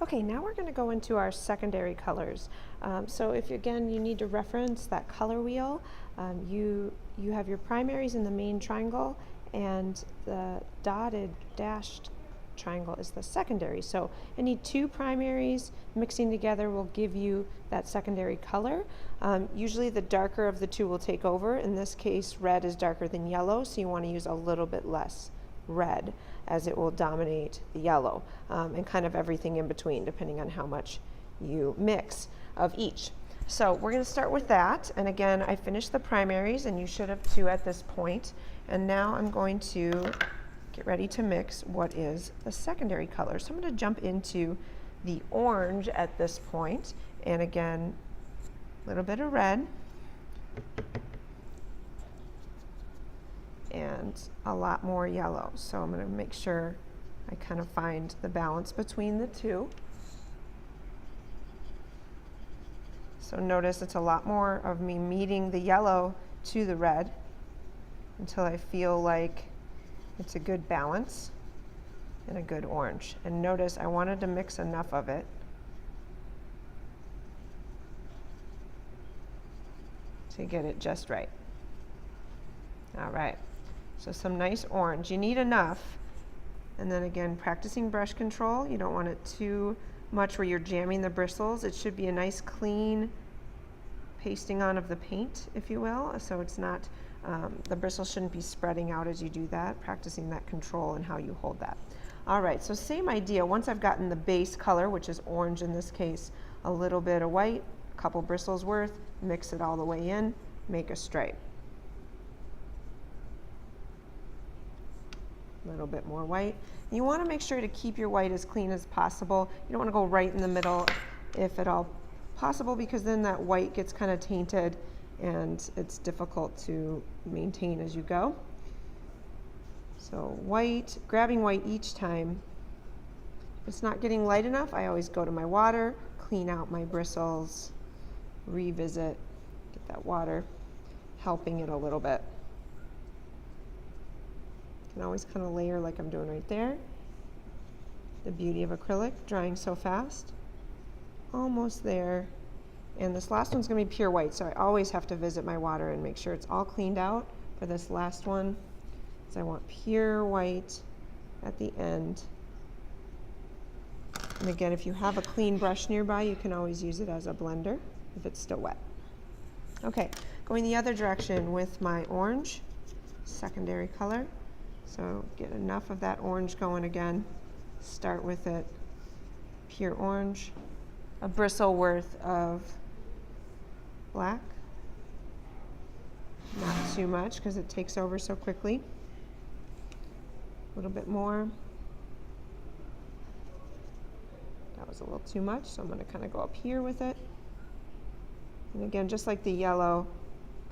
Okay, now we're going to go into our secondary colors. So if again you need to reference that color wheel, you have your primaries in the main triangle, and the dotted dashed triangle is the secondary. So I need two primaries mixing together will give you that secondary color. Usually the darker of the two will take over. In this case, red is darker than yellow, so you want to use a little bit less red, as it will dominate the yellow, and kind of everything in between depending on how much you mix of each. So we're going to start with that, and again I finished the primaries, and you should have too at this point, and now I'm going to get ready to mix what is the secondary color. So I'm going to jump into the orange at this point, and again a little bit of red and a lot more yellow. So I'm going to make sure I kind of find the balance between the two. So notice it's a lot more of me meeting the yellow to the red until I feel like it's a good balance and a good orange. And notice I wanted to mix enough of it to get it just right. All right. So some nice orange. You need enough. And then again, practicing brush control. You don't want it too much where you're jamming the bristles. It should be a nice clean pasting on of the paint, if you will. So it's not, the bristles shouldn't be spreading out as you do that. Practicing that control and how you hold that. All right, so same idea. Once I've gotten the base color, which is orange in this case, a little bit of white, a couple bristles worth, mix it all the way in, make a stripe. A little bit more white. You want to make sure to keep your white as clean as possible. You don't want to go right in the middle if at all possible, because then that white gets kind of tainted and it's difficult to maintain as you go. So white, grabbing white each time. If it's not getting light enough, I always go to my water, clean out my bristles, revisit, get that water helping it a little bit. You can always kind of layer like I'm doing right there. The beauty of acrylic, drying so fast. Almost there. And this last one's going to be pure white, so I always have to visit my water and make sure it's all cleaned out for this last one. So I want pure white at the end. And again, if you have a clean brush nearby, you can always use it as a blender if it's still wet. Okay, going the other direction with my orange, secondary color. So get enough of that orange going again. Start with it pure orange. A bristle worth of black. Not too much because it takes over so quickly. A little bit more. That was a little too much, so I'm going to kind of go up here with it. And again, just like the yellow,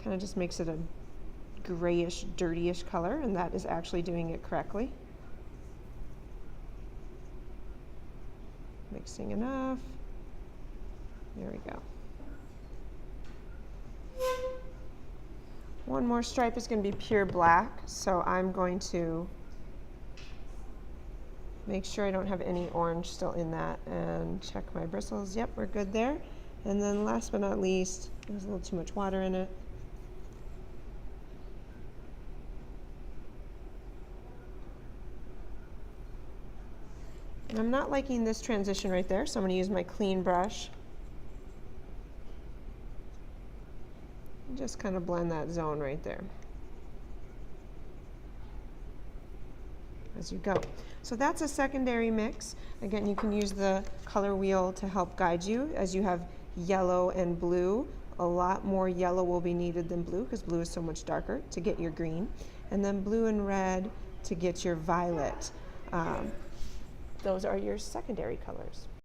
kind of just makes it a grayish, dirtyish color, and that is actually doing it correctly. Mixing enough. There we go. One more stripe is going to be pure black, so I'm going to make sure I don't have any orange still in that and check my bristles. Yep, we're good there. And then last but not least, there's a little too much water in it. And I'm not liking this transition right there, so I'm going to use my clean brush. And just kind of blend that zone right there as you go. So that's a secondary mix. Again, you can use the color wheel to help guide you as you have yellow and blue. A lot more yellow will be needed than blue because blue is so much darker to get your green. And then blue and red to get your violet. Those are your secondary colors.